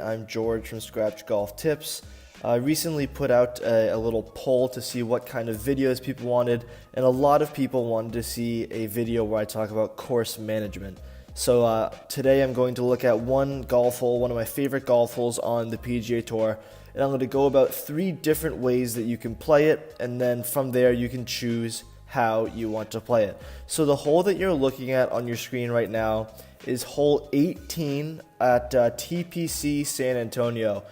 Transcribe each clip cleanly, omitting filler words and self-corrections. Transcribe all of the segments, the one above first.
I'm George from Scratch Golf Tips. I recently put out a little poll to see what kind of videos people wanted, and a lot of people wanted to see a video where I talk about course management. So today I'm going to look at one golf hole, one of my favorite golf holes on the PGA Tour, and I'm going to go about 3 different ways that you can play it, and then from there you can choose how you want to play it. So the hole that you're looking at on your screen right now is hole 18 at TPC San Antonio.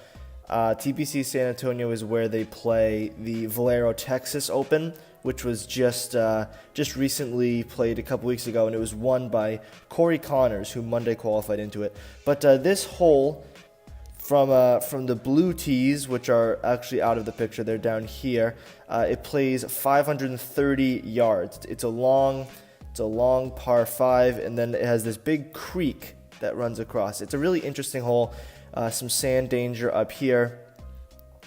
TPC San Antonio is where they play the Valero Texas Open, which was just recently played a couple weeks ago, and it was won by Corey Connors, who Monday qualified into it. But this hole, from the blue tees, which are actually out of the picture, they're down here. It plays 530 yards. It's a long par 5, and then it has this big creek that runs across. It's a really interesting hole. Some sand danger up here.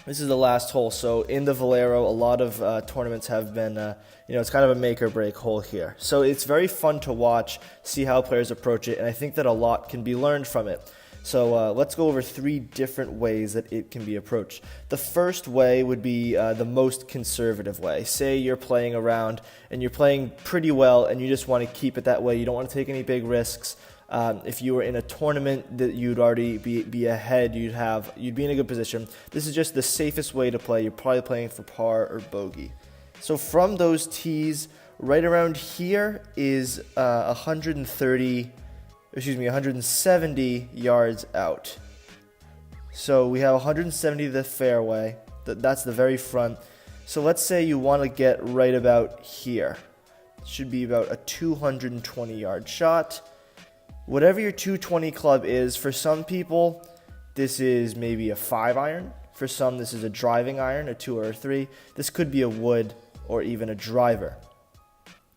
This is the last hole. So in the Valero, a lot of tournaments have been, it's kind of a make or break hole here. So it's very fun to watch, see how players approach it, and I think that a lot can be learned from it. So let's go over 3 different ways that it can be approached. The first way would be the most conservative way. Say you're playing around and you're playing pretty well and you just want to keep it that way. You don't want to take any big risks. If you were in a tournament that you'd already be ahead, you'd be in a good position. This is just the safest way to play. You're probably playing for par or bogey. So from those tees, right around here is 170 yards out. So we have 170 to the fairway. That's the very front. So let's say you want to get right about here. It should be about a 220 yard shot. Whatever your 220 club is, for some people, this is maybe a 5 iron. For some, this is a driving iron, a 2 or a 3. This could be a wood or even a driver.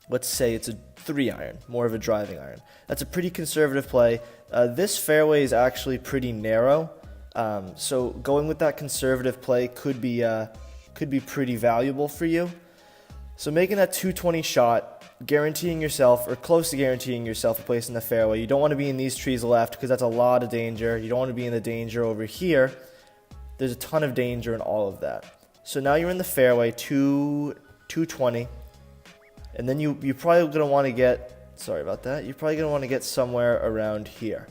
Let's say it's a 3 iron, more of a driving iron. That's a pretty conservative play. This fairway is actually pretty narrow, so going with that conservative play could be pretty valuable for you. So making that 220 shot, guaranteeing yourself, or close to guaranteeing yourself, a place in the fairway. You don't want to be in these trees left because that's a lot of danger. You don't want to be in the danger over here. There's a ton of danger in all of that. So now you're in the fairway, 220. And then you're probably going to want to get, sorry about that, you're probably going to want to get somewhere around here.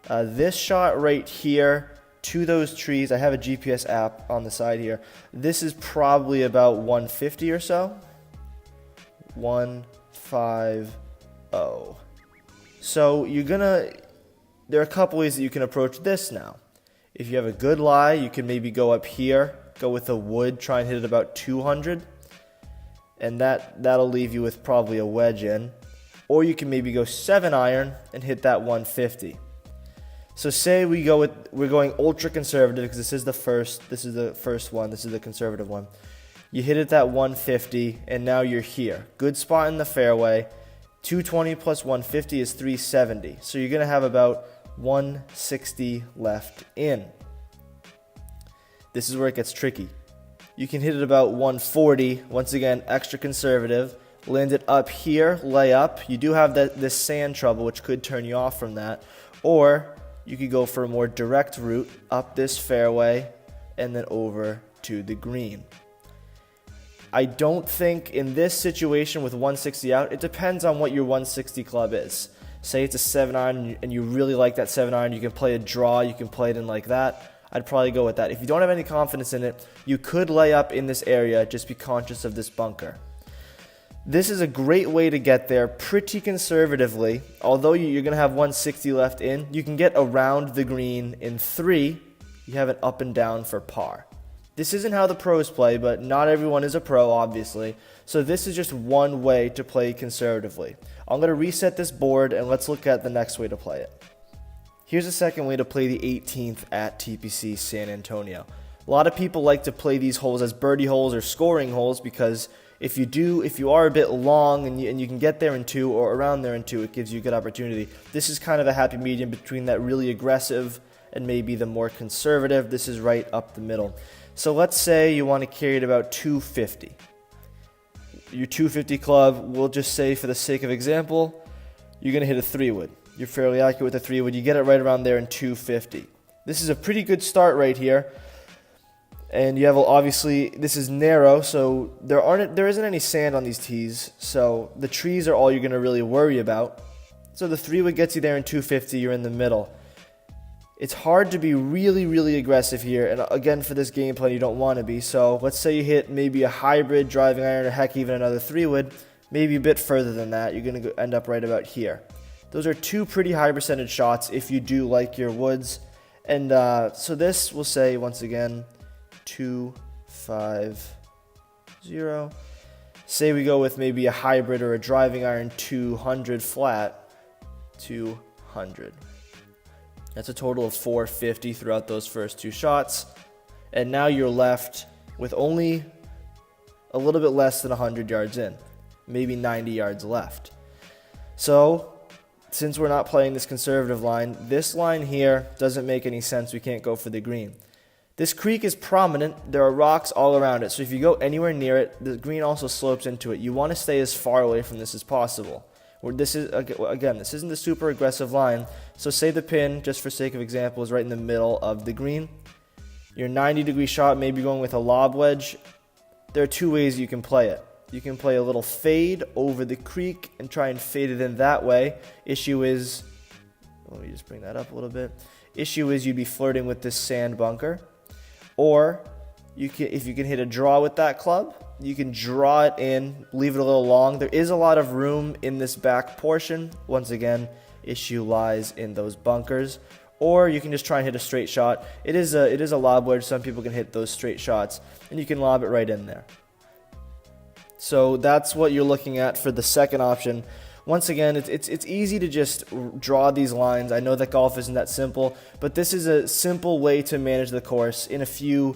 This shot right here to those trees, I have a GPS app on the side here. This is probably about 150 or so. 150. So there are a couple ways that you can approach this now. If you have a good lie, you can maybe go up here, go with a wood, try and hit it about 200. And that'll leave you with probably a wedge in. Or you can maybe go 7 iron and hit that 150. So say we're going ultra conservative because this is the first one, this is the conservative one. You hit it at 150 and now you're here. Good spot in the fairway. 220 plus 150 is 370. So you're going to have about 160 left in. This is where it gets tricky. You can hit it about 140, once again, extra conservative. Land it up here, lay up. You do have this sand trouble, which could turn you off from that. Or you could go for a more direct route up this fairway and then over to the green. I don't think in this situation with 160 out, it depends on what your 160 club is. Say it's a 7 iron and you really like that 7 iron, you can play a draw, you can play it in like that. I'd probably go with that. If you don't have any confidence in it, you could lay up in this area, just be conscious of this bunker. This is a great way to get there pretty conservatively. Although you're going to have 160 left in, you can get around the green in 3. You have an up and down for par. This isn't how the pros play, but not everyone is a pro, obviously. So this is just one way to play conservatively. I'm going to reset this board, and let's look at the next way to play it. Here's a second way to play the 18th at TPC San Antonio. A lot of people like to play these holes as birdie holes or scoring holes because if you are a bit long and you can get there in 2 or around there in 2, it gives you a good opportunity. This is kind of a happy medium between that really aggressive and maybe the more conservative. This is right up the middle. So let's say you want to carry it about 250. Your 250 club, we'll just say for the sake of example, you're going to hit a 3-wood. You're fairly accurate with a 3-wood. You get it right around there in 250. This is a pretty good start right here. And you have, obviously, this is narrow, so there isn't any sand on these tees, so the trees are all you're going to really worry about. So the 3-wood gets you there in 250, you're in the middle. It's hard to be really, really aggressive here, and again, for this game plan, you don't want to be. So let's say you hit maybe a hybrid driving iron, or heck, even another 3-wood, maybe a bit further than that, you're going to end up right about here. Those are two pretty high percentage shots if you do like your woods. And so this, we'll say, once again, 250. Say we go with maybe a hybrid or a driving iron 200 flat, 200. That's a total of 450 throughout those first two shots. And now you're left with only a little bit less than 100 yards in, maybe 90 yards left. So since we're not playing this conservative line, this line here doesn't make any sense. We can't go for the green. This creek is prominent. There are rocks all around it. So if you go anywhere near it, the green also slopes into it. You want to stay as far away from this as possible. This is, again, this isn't a super aggressive line. So say the pin, just for sake of example, is right in the middle of the green. Your 90-degree shot, maybe going with a lob wedge. There are two ways you can play it. You can play a little fade over the creek and try and fade it in that way. Issue is, let me just bring that up a little bit. Issue is you'd be flirting with this sand bunker. Or if you can hit a draw with that club, you can draw it in, leave it a little long. There is a lot of room in this back portion. Once again, issue lies in those bunkers. Or you can just try and hit a straight shot. It is a lob wedge. Some people can hit those straight shots, and you can lob it right in there. So that's what you're looking at for the second option. Once again, it's easy to just draw these lines. I know that golf isn't that simple, but this is a simple way to manage the course in a few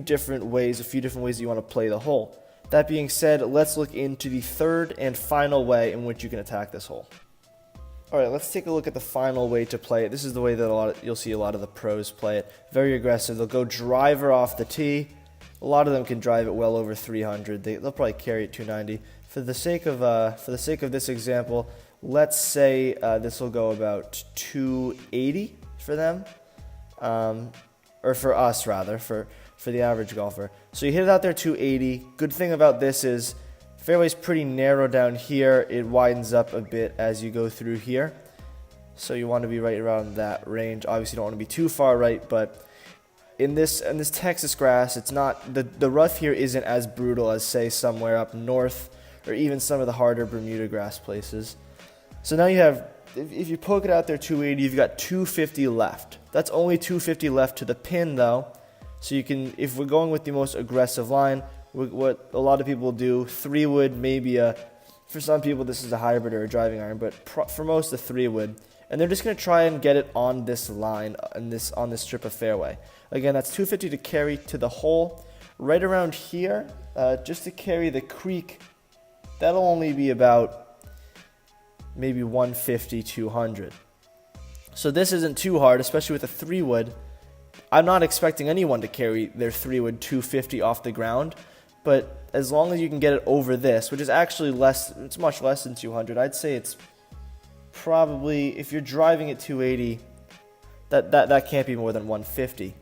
different ways that you want to play the hole. That being said, let's look into the third and final way in which you can attack this hole. All right, let's take a look at the final way to play it. This is the way that you'll see a lot of the pros play it. Very aggressive. They'll go driver off the tee. A lot of them can drive it well over 300. They'll probably carry it 290. For the sake of this example, let's say this will go about 280 for them, or for us rather, for the average golfer. So you hit it out there 280. Good thing about this is fairway's pretty narrow down here. It widens up a bit as you go through here. So you want to be right around that range. Obviously you don't want to be too far right, but in this Texas grass, it's not the rough here isn't as brutal as say somewhere up north or even some of the harder Bermuda grass places. So now you have, if you poke it out there 280, you've got 250 left. That's only 250 left to the pin though. So you can, if we're going with the most aggressive line, what a lot of people do, 3-wood, maybe for some people this is a hybrid or a driving iron, but for most a 3-wood. And they're just going to try and get it on this line, on this strip of fairway. Again, that's 250 to carry to the hole. Right around here, just to carry the creek, that'll only be about maybe 150, 200. So this isn't too hard, especially with a 3-wood. I'm not expecting anyone to carry their 3-wood 250 off the ground, but as long as you can get it over this, which is actually less, it's much less than 200. I'd say it's probably, if you're driving at 280, that can't be more than 150.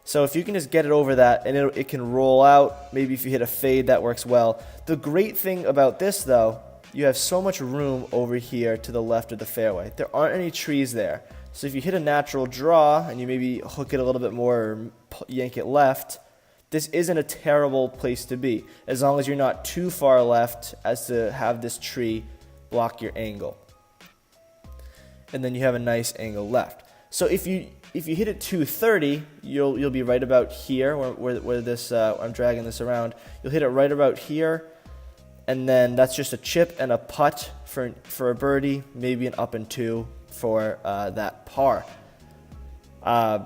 So if you can just get it over that and it can roll out, maybe if you hit a fade, that works well. The great thing about this though, you have so much room over here to the left of the fairway. There aren't any trees there. So if you hit a natural draw and you maybe hook it a little bit more or yank it left, this isn't a terrible place to be, as long as you're not too far left as to have this tree block your angle. And then you have a nice angle left. So if you hit it 230, you'll be right about here where this I'm dragging this around. You'll hit it right about here, and then that's just a chip and a putt for a birdie, maybe an up and 2 for that par.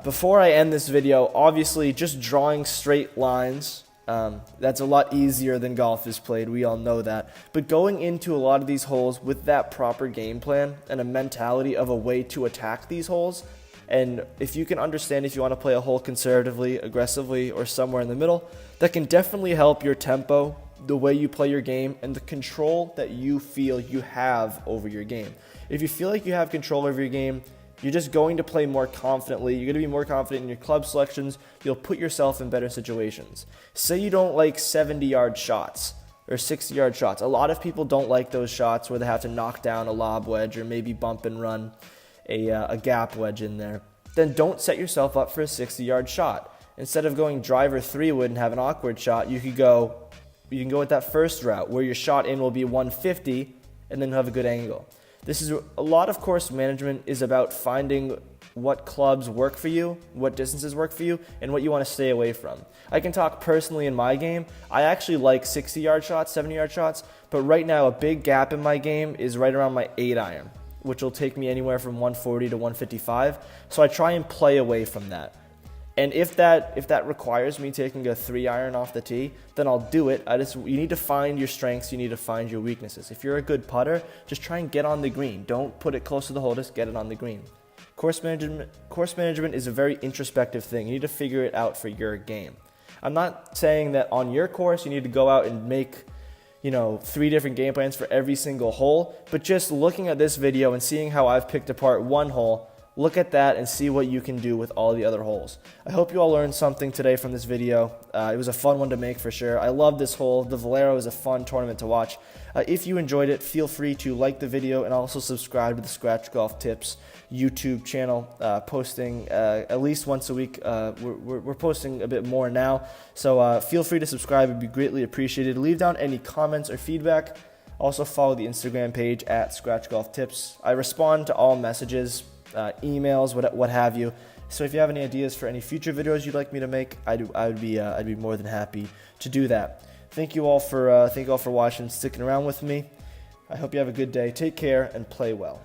Before I end this video, obviously just drawing straight lines, that's a lot easier than golf is played, we all know that. But going into a lot of these holes with that proper game plan and a mentality of a way to attack these holes, and if you can understand if you want to play a hole conservatively, aggressively, or somewhere in the middle, that can definitely help your tempo, the way you play your game, and the control that you feel you have over your game. If you feel like you have control over your game, You're just going to play more confidently. You're going to be more confident in your club selections. You'll put yourself in better situations. Say you don't like 70-yard shots or 60-yard shots. A lot of people don't like those shots where they have to knock down a lob wedge or maybe bump and run a gap wedge in there. Then don't set yourself up for a 60-yard shot. Instead of going driver 3-wood and have an awkward shot, you can go with that first route where your shot in will be 150 and then have a good angle. This is a lot of course management is about finding what clubs work for you, what distances work for you, and what you want to stay away from. I can talk personally in my game. I actually like 60-yard shots, 70-yard shots, but right now a big gap in my game is right around my 8-iron, which will take me anywhere from 140 to 155. So I try and play away from that. And if that requires me taking a 3-iron off the tee, then I'll do it. You need to find your strengths. You need to find your weaknesses. If you're a good putter, just try and get on the green. Don't put it close to the hole. Just get it on the green. Course management is a very introspective thing. You need to figure it out for your game. I'm not saying that on your course you need to go out and make 3 different game plans for every single hole, but just looking at this video and seeing how I've picked apart one hole, look at that and see what you can do with all the other holes. I hope you all learned something today from this video. It was a fun one to make for sure. I love this hole. The Valero is a fun tournament to watch. If you enjoyed it, feel free to like the video and also subscribe to the Scratch Golf Tips YouTube channel, posting at least once a week. We're posting a bit more now, so feel free to subscribe. It would be greatly appreciated. Leave down any comments or feedback. Also follow the Instagram page at Scratch Golf Tips. I respond to all messages, emails, what have you. So if you have any ideas for any future videos you'd like me to make, I'd be more than happy to do that. Thank you all for watching, sticking around with me. I hope you have a good day. Take care and play well.